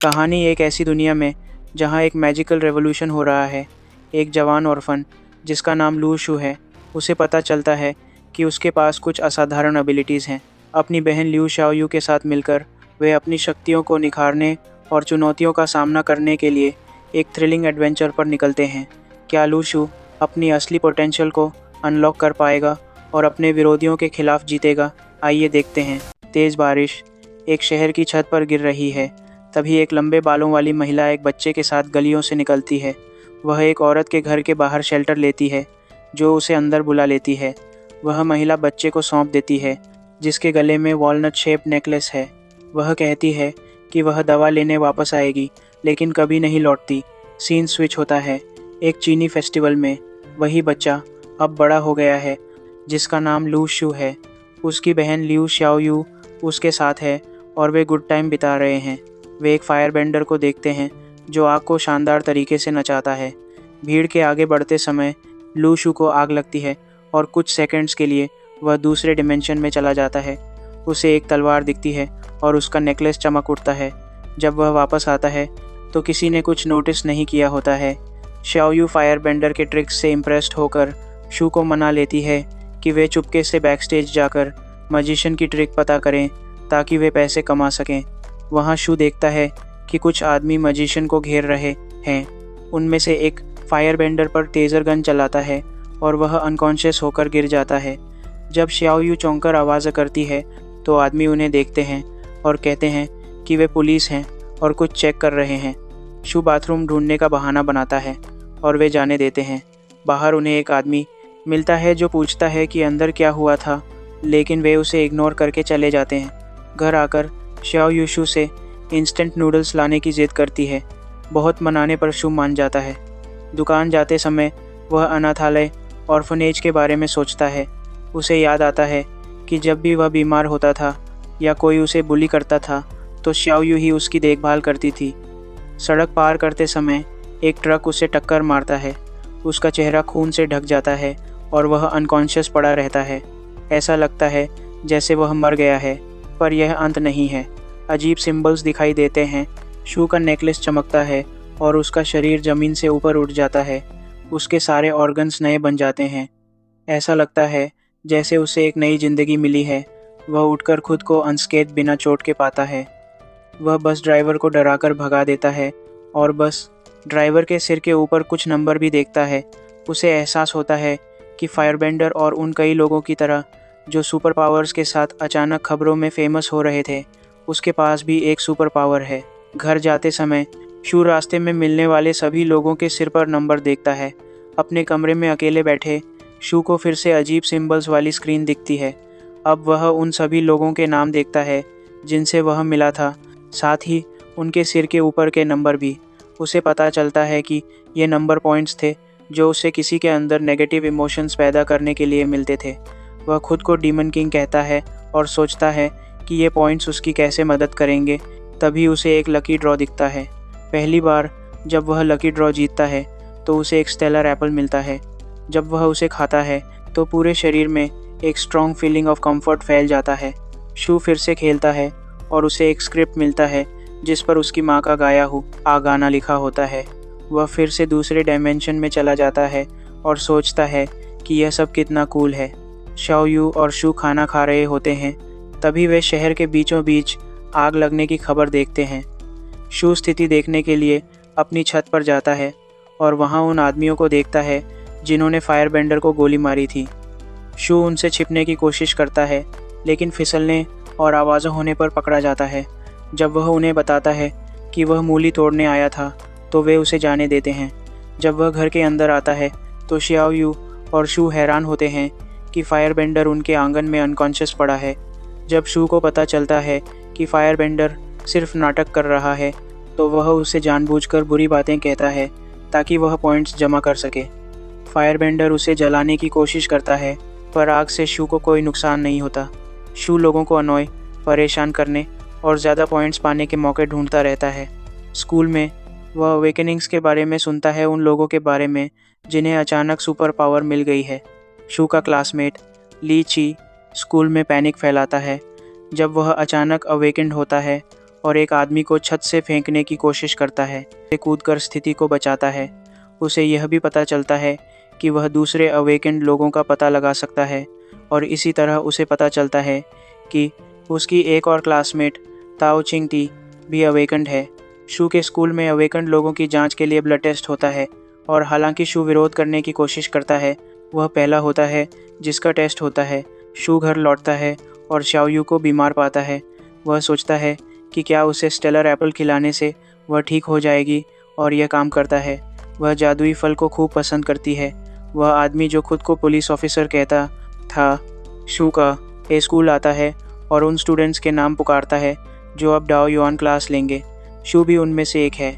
कहानी एक ऐसी दुनिया में जहाँ एक मैजिकल रेवोल्यूशन हो रहा है। एक जवान ऑर्फन जिसका नाम लू शू है, उसे पता चलता है कि उसके पास कुछ असाधारण एबिलिटीज़ हैं। अपनी बहन लिू शाओयू के साथ मिलकर वे अपनी शक्तियों को निखारने और चुनौतियों का सामना करने के लिए एक थ्रिलिंग एडवेंचर पर निकलते हैं। क्या लू शू अपनी असली पोटेंशियल को अनलॉक कर पाएगा और अपने विरोधियों के खिलाफ जीतेगा? आइए देखते हैं। तेज़ बारिश एक शहर की छत पर गिर रही है। तभी एक लंबे बालों वाली महिला एक बच्चे के साथ गलियों से निकलती है। वह एक औरत के घर के बाहर शेल्टर लेती है, जो उसे अंदर बुला लेती है। वह महिला बच्चे को सौंप देती है, जिसके गले में वॉलनट शेप नेकलेस है। वह कहती है कि वह दवा लेने वापस आएगी, लेकिन कभी नहीं लौटती। सीन स्विच होता है एक चीनी फेस्टिवल में। वही बच्चा अब बड़ा हो गया है, जिसका नाम लू शू है। उसकी बहन लिू शाओयू उसके साथ है और वे गुड टाइम बिता रहे हैं। वे एक फायर बेंडर को देखते हैं जो आग को शानदार तरीके से नचाता है। भीड़ के आगे बढ़ते समय लू शू को आग लगती है और कुछ सेकंड्स के लिए वह दूसरे डिमेंशन में चला जाता है। उसे एक तलवार दिखती है और उसका नेकलेस चमक उठता है। जब वह वापस आता है तो किसी ने कुछ नोटिस नहीं किया होता है। शाओयू फायर बेंडर के ट्रिक्स से इम्प्रेस्ड होकर शू को मना लेती है कि वे चुपके से बैकस्टेज जाकर मैजिशियन की ट्रिक पता करें ताकि वे पैसे कमा सकें। वहाँ शू देखता है कि कुछ आदमी मैजिशियन को घेर रहे हैं। उनमें से एक फायर बेंडर पर टेज़र गन चलाता है और वह अनकॉन्शियस होकर गिर जाता है। जब शाओयू चौंकर आवाज़ करती है तो आदमी उन्हें देखते हैं और कहते हैं कि वे पुलिस हैं और कुछ चेक कर रहे हैं। शू बाथरूम ढूंढने का बहाना बनाता है और वे जाने देते हैं। बाहर उन्हें एक आदमी मिलता है जो पूछता है कि अंदर क्या हुआ था, लेकिन वे उसे इग्नोर करके चले जाते हैं। घर आकर शाओयू शू से इंस्टेंट नूडल्स लाने की जिद करती है। बहुत मनाने पर शू मान जाता है। दुकान जाते समय वह अनाथालय ऑर्फनेज के बारे में सोचता है। उसे याद आता है कि जब भी वह बीमार होता था या कोई उसे बुली करता था तो शाओयू ही उसकी देखभाल करती थी। सड़क पार करते समय एक ट्रक उसे टक्कर मारता है। उसका चेहरा खून से ढक जाता है और वह अनकॉन्शियस पड़ा रहता है। ऐसा लगता है जैसे वह मर गया है, पर यह अंत नहीं है। अजीब सिंबल्स दिखाई देते हैं। शू का नेकलेस चमकता है और उसका शरीर ज़मीन से ऊपर उठ जाता है। उसके सारे ऑर्गन्स नए बन जाते हैं। ऐसा लगता है जैसे उसे एक नई ज़िंदगी मिली है। वह उठकर खुद को अनस्केथ बिना चोट के पाता है। वह बस ड्राइवर को डराकर भगा देता है और बस ड्राइवर के सिर के ऊपर कुछ नंबर भी देखता है। उसे एहसास होता है कि फायरबेंडर और उन कई लोगों की तरह जो सुपर पावर्स के साथ अचानक खबरों में फेमस हो रहे थे, उसके पास भी एक सुपर पावर है। घर जाते समय शू रास्ते में मिलने वाले सभी लोगों के सिर पर नंबर देखता है। अपने कमरे में अकेले बैठे शू को फिर से अजीब सिंबल्स वाली स्क्रीन दिखती है। अब वह उन सभी लोगों के नाम देखता है जिनसे वह मिला था, साथ ही उनके सिर के ऊपर के नंबर भी। उसे पता चलता है कि ये नंबर पॉइंट्स थे जो उसे किसी के अंदर नेगेटिव इमोशंस पैदा करने के लिए मिलते थे। वह खुद को डीमन किंग कहता है और सोचता है कि ये पॉइंट्स उसकी कैसे मदद करेंगे। तभी उसे एक लकी ड्रॉ दिखता है। पहली बार जब वह लकी ड्रॉ जीतता है तो उसे एक स्टेलर एप्पल मिलता है। जब वह उसे खाता है तो पूरे शरीर में एक स्ट्रॉन्ग फीलिंग ऑफ कंफर्ट फैल जाता है। शू फिर से खेलता है और उसे एक स्क्रिप्ट मिलता है जिस पर उसकी माँ का गाया हुआ गाना लिखा होता है। वह फिर से दूसरे डायमेंशन में चला जाता है और सोचता है कि यह सब कितना कूल है। शाओयू और शू खाना खा रहे होते हैं। तभी वे शहर के बीचों बीच आग लगने की खबर देखते हैं। शू स्थिति देखने के लिए अपनी छत पर जाता है और वहाँ उन आदमियों को देखता है जिन्होंने फायरबेंडर को गोली मारी थी। शू उनसे छिपने की कोशिश करता है, लेकिन फिसलने और आवाज़ों होने पर पकड़ा जाता है। जब वह उन्हें बताता है कि वह मूली तोड़ने आया था तो वे उसे जाने देते हैं। जब वह घर के अंदर आता है तो शाओयू और शू हैरान होते हैं कि फायरबेंडर उनके आंगन में अनकॉन्शियस पड़ा है। जब शू को पता चलता है कि फायरबेंडर सिर्फ नाटक कर रहा है तो वह उसे जानबूझकर बुरी बातें कहता है ताकि वह पॉइंट्स जमा कर सके। फायरबेंडर उसे जलाने की कोशिश करता है, पर आग से शू को कोई नुकसान नहीं होता। शू लोगों को अनॉय, परेशान करने और ज़्यादा पॉइंट्स पाने के मौके ढूंढता रहता है। स्कूल में वह अवेकनिंग्स के बारे में सुनता है, उन लोगों के बारे में जिन्हें अचानक सुपर पावर मिल गई है। शू का क्लासमेट ली ची स्कूल में पैनिक फैलाता है जब वह अचानक अवेकेंड होता है और एक आदमी को छत से फेंकने की कोशिश करता है। वो कूदकर स्थिति को बचाता है। उसे यह भी पता चलता है कि वह दूसरे अवेकेंड लोगों का पता लगा सकता है और इसी तरह उसे पता चलता है कि उसकी एक और क्लासमेट ताओ चिंग टी भी अवेकेंड है। शू के स्कूल में अवेकेंड लोगों की जांच के लिए ब्लड टेस्ट होता है और हालांकि शू विरोध करने की कोशिश करता है, वह पहला होता है जिसका टेस्ट होता है। शू घर लौटता है और शाओयू को बीमार पाता है। वह सोचता है कि क्या उसे स्टेलर एप्पल खिलाने से वह ठीक हो जाएगी और यह काम करता है। वह जादुई फल को खूब पसंद करती है। वह आदमी जो खुद को पुलिस ऑफिसर कहता था शू का स्कूल आता है और उन स्टूडेंट्स के नाम पुकारता है जो अब डाओ युआन क्लास लेंगे। शू भी उनमें से एक है।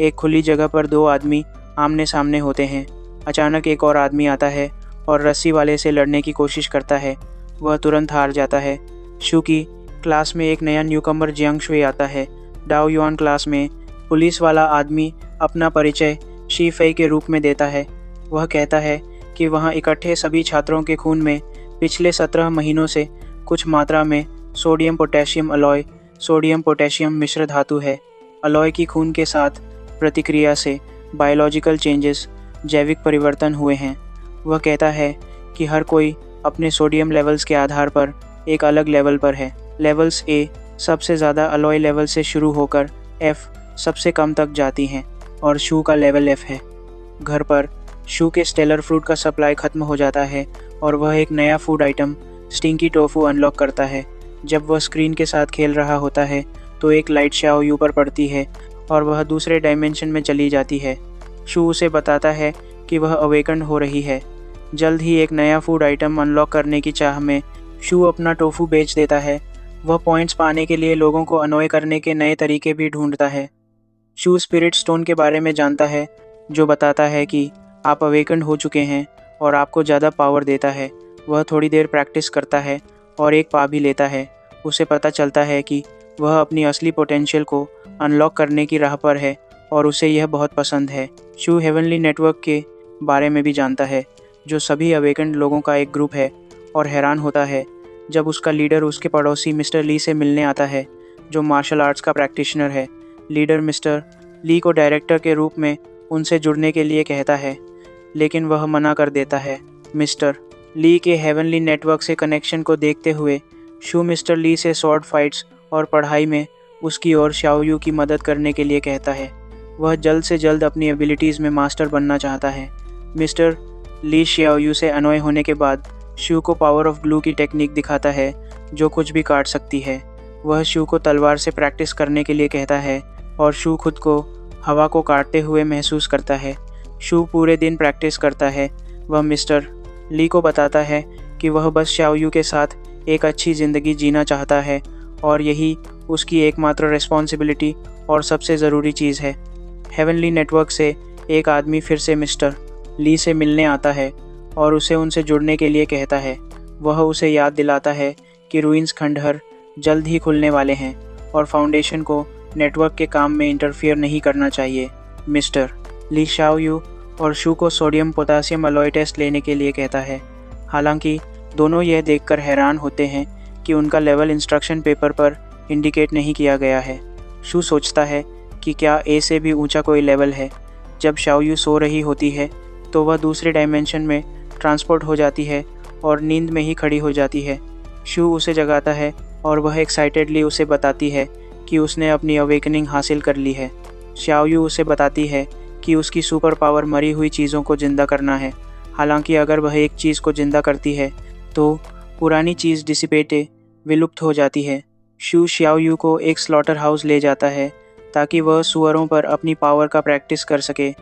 एक खुली जगह पर दो आदमी आमने सामने होते हैं। अचानक एक और आदमी आता है और रस्सी वाले से लड़ने की कोशिश करता है। वह तुरंत हार जाता है। शू की क्लास में एक नया न्यूकमर जियांग शुई आता है। डाओ युआन क्लास में पुलिस वाला आदमी अपना परिचय शी फई के रूप में देता है। वह कहता है कि वहाँ इकट्ठे सभी छात्रों के खून में पिछले 17 महीनों से कुछ मात्रा में sodium potassium alloy sodium potassium मिश्र धातु है। अलॉय की खून के साथ प्रतिक्रिया से बायोलॉजिकल चेंजेस जैविक परिवर्तन हुए हैं। वह कहता है कि हर कोई अपने सोडियम लेवल्स के आधार पर एक अलग लेवल पर है। लेवल्स ए सबसे ज़्यादा अलॉय लेवल से शुरू होकर एफ सबसे कम तक जाती हैं और शू का लेवल एफ है। घर पर शू के स्टेलर फ्रूट का सप्लाई खत्म हो जाता है और वह एक नया food item stinky tofu unlock करता है। जब वह स्क्रीन के साथ खेल रहा होता है तो एक लाइट शाओयू पर पड़ती है और वह दूसरे डायमेंशन में चली जाती है। शू उसे बताता है कि वह अवेकन हो रही है। जल्द ही एक नया फूड आइटम अनलॉक करने की चाह में शू अपना टोफू बेच देता है। वह पॉइंट्स पाने के लिए लोगों को अनॉय करने के नए तरीके भी ढूंढता है। शू स्पिरिट स्टोन के बारे में जानता है जो बताता है कि आप अवेकन हो चुके हैं और आपको ज़्यादा पावर देता है। वह थोड़ी देर प्रैक्टिस करता है और एक पा भी लेता है। उसे पता चलता है कि वह अपनी असली पोटेंशियल को अनलॉक करने की राह पर है और उसे यह बहुत पसंद है। शू हेवनली नेटवर्क के बारे में भी जानता है जो सभी अवेकन लोगों का एक ग्रुप है और हैरान होता है जब उसका लीडर उसके पड़ोसी मिस्टर ली से मिलने आता है जो मार्शल आर्ट्स का प्रैक्टिशनर है। लीडर मिस्टर ली को डायरेक्टर के रूप में उनसे जुड़ने के लिए कहता है लेकिन वह मना कर देता है। मिस्टर ली के हेवनली नेटवर्क से कनेक्शन को देखते हुए शू मिस्टर ली से स्वॉर्ड फाइट्स और पढ़ाई में उसकी और शाओयू की मदद करने के लिए कहता है। वह जल्द से जल्द अपनी एबिलिटीज़ में मास्टर बनना चाहता है। मिस्टर ली शाओयू से अनॉय होने के बाद शू को पावर ऑफ ग्लू की टेक्निक दिखाता है जो कुछ भी काट सकती है। वह शू को तलवार से प्रैक्टिस करने के लिए कहता है और शू खुद को हवा को काटते हुए महसूस करता है। शू पूरे दिन प्रैक्टिस करता है। वह मिस्टर ली को बताता है कि वह बस शाओयू के साथ एक अच्छी ज़िंदगी जीना चाहता है और यही उसकी एकमात्र रिस्पॉन्सिबिलिटी और सबसे ज़रूरी चीज़ है। हेवनली नेटवर्क से एक आदमी फिर से मिस्टर ली से मिलने आता है और उसे उनसे जुड़ने के लिए कहता है। वह उसे याद दिलाता है कि रूइंस खंडहर जल्द ही खुलने वाले हैं और फाउंडेशन को नेटवर्क के काम में इंटरफियर नहीं करना चाहिए। मिस्टर ली शाओयू और शू को सोडियम पोटेशियम अलॉय टेस्ट लेने के लिए कहता है। हालांकि दोनों यह देखकर हैरान होते हैं कि उनका लेवल इंस्ट्रक्शन पेपर पर इंडिकेट नहीं किया गया है। शू सोचता है कि क्या ए से भी ऊंचा कोई लेवल है। जब शाओयू सो रही होती है तो वह दूसरे डायमेंशन में ट्रांसपोर्ट हो जाती है और नींद में ही खड़ी हो जाती है। शू उसे जगाता है और वह एक्साइटेडली उसे बताती है कि उसने अपनी अवेकनिंग हासिल कर ली है। शाओयू उसे बताती है कि उसकी सुपर पावर मरी हुई चीज़ों को ज़िंदा करना है। हालांकि अगर वह एक चीज़ को ज़िंदा करती है तो पुरानी चीज़ डिसिपेटे विलुप्त हो जाती है। शू शाओयू को एक स्लॉटर हाउस ले जाता है ताकि वह सुअरों पर अपनी पावर का प्रैक्टिस कर सके।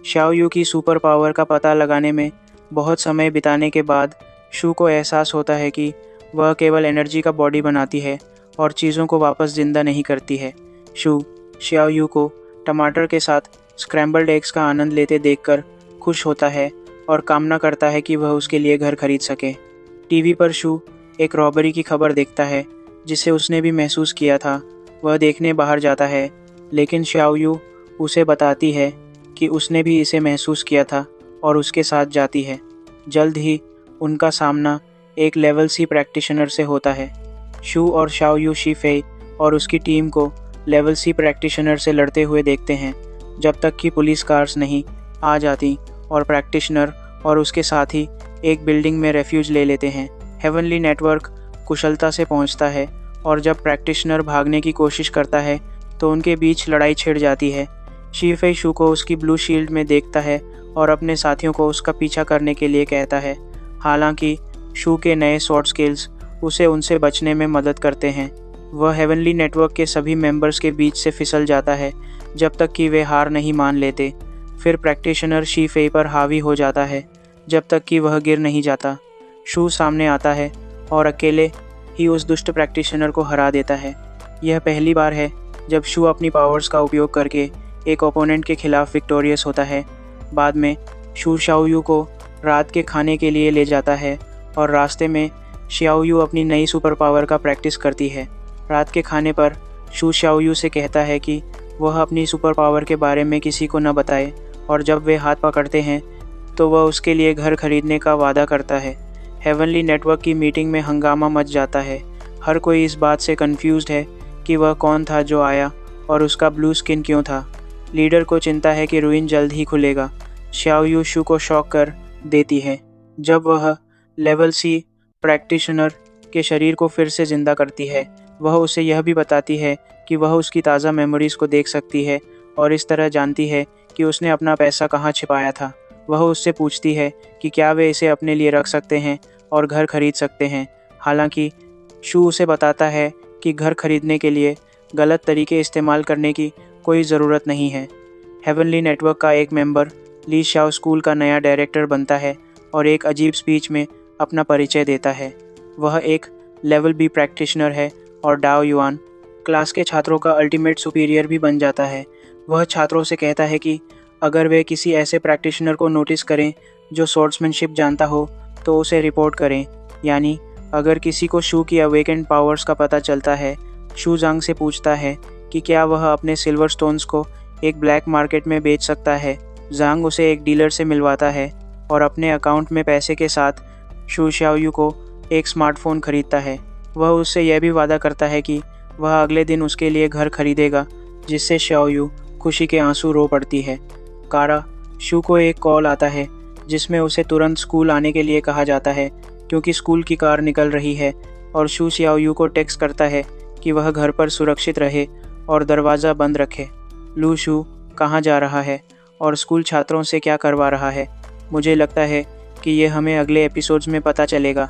शाओयू की सुपर पावर का पता लगाने में बहुत समय बिताने के बाद शू को एहसास होता है कि वह केवल एनर्जी का बॉडी बनाती है और चीज़ों को वापस ज़िंदा नहीं करती है। शू शाओयू को टमाटर के साथ स्क्रैम्बल्ड एग्स का आनंद लेते देखकर खुश होता है और कामना करता है कि वह उसके लिए घर खरीद सके। टीवी पर शू एक रॉबरी की खबर देखता है जिसे उसने भी महसूस किया था। वह देखने बाहर जाता है लेकिन शाओयू उसे बताती है कि उसने भी इसे महसूस किया था और उसके साथ जाती है। जल्द ही उनका सामना एक लेवल सी प्रैक्टिशनर से होता है। शू और शाओयू शी फेई और उसकी टीम को लेवल सी प्रैक्टिशनर से लड़ते हुए देखते हैं जब तक कि पुलिस कार्स नहीं आ जाती और प्रैक्टिशनर और उसके साथी एक बिल्डिंग में रेफ्यूज ले लेते हैं। हेवनली नेटवर्क कुशलता से पहुंचता है और जब प्रैक्टिशनर भागने की कोशिश करता है तो उनके बीच लड़ाई छिड़ जाती है। शीफेई शू को उसकी ब्लू शील्ड में देखता है और अपने साथियों को उसका पीछा करने के लिए कहता है। हालांकि शू के नए स्वॉर्ड स्किल्स उसे उनसे बचने में मदद करते हैं। वह हेवनली नेटवर्क के सभी मेंबर्स के बीच से फिसल जाता है जब तक कि वे हार नहीं मान लेते। फिर प्रैक्टिशनर शीफेई पर हावी हो जाता है जब तक कि वह गिर नहीं जाता। शू सामने आता है और अकेले ही उस दुष्ट प्रैक्टिशनर को हरा देता है। यह पहली बार है जब शू अपनी पावर्स का उपयोग करके एक ओपोनेंट के खिलाफ विक्टोरियस होता है। बाद में शू शाओयू को रात के खाने के लिए ले जाता है और रास्ते में शाओयू अपनी नई सुपर पावर का प्रैक्टिस करती है। रात के खाने पर शू शाओयू से कहता है कि वह अपनी सुपर पावर के बारे में किसी को न बताए और जब वे हाथ पकड़ते हैं तो वह उसके लिए घर खरीदने का वादा करता है। हेवनली नेटवर्क की मीटिंग में हंगामा मच जाता है। हर कोई इस बात से कंफ्यूज्ड है कि वह कौन था जो आया और उसका ब्लू स्किन क्यों था। लीडर को चिंता है कि रुइन जल्द ही खुलेगा। शाओयू शू को शॉक कर देती है जब वह लेवल सी प्रैक्टिशनर के शरीर को फिर से जिंदा करती है। वह उसे यह भी बताती है कि वह उसकी ताज़ा मेमोरीज़ को देख सकती है और इस तरह जानती है कि उसने अपना पैसा कहाँ छिपाया था। वह उससे पूछती है कि क्या वे इसे अपने लिए रख सकते हैं और घर खरीद सकते हैं। हालांकि शू उसे बताता है कि घर खरीदने के लिए गलत तरीके इस्तेमाल करने की कोई ज़रूरत नहीं है। हेवनली नेटवर्क का एक मेंबर ली शाओ स्कूल का नया डायरेक्टर बनता है और एक अजीब स्पीच में अपना परिचय देता है। वह एक लेवल बी प्रैक्टिशनर है और डाओ युआन क्लास के छात्रों का अल्टीमेट सुपीरियर भी बन जाता है। वह छात्रों से कहता है कि अगर वे किसी ऐसे प्रैक्टिशनर को नोटिस करें जो स्वॉर्ड्समैनशिप जानता हो तो उसे रिपोर्ट करें। यानी अगर किसी को शू की अवेकेंड पावर्स का पता चलता है। शू जांग से पूछता है कि क्या वह अपने सिल्वर स्टोन्स को एक ब्लैक मार्केट में बेच सकता है। जांग उसे एक डीलर से मिलवाता है और अपने अकाउंट में पैसे के साथ शू शाओयू को एक स्मार्टफोन खरीदता है। वह उससे यह भी वादा करता है कि वह अगले दिन उसके लिए घर खरीदेगा, जिससे शाओयू खुशी के आंसू रो पड़ती है। कारा शू को एक कॉल आता है जिसमें उसे तुरंत स्कूल आने के लिए कहा जाता है क्योंकि स्कूल की कार निकल रही है और शू शाओयू को टेक्स्ट करता है कि वह घर पर सुरक्षित रहे और दरवाज़ा बंद रखे। लू शू कहाँ जा रहा है और स्कूल छात्रों से क्या करवा रहा है, मुझे लगता है कि ये हमें अगले एपिसोड्स में पता चलेगा।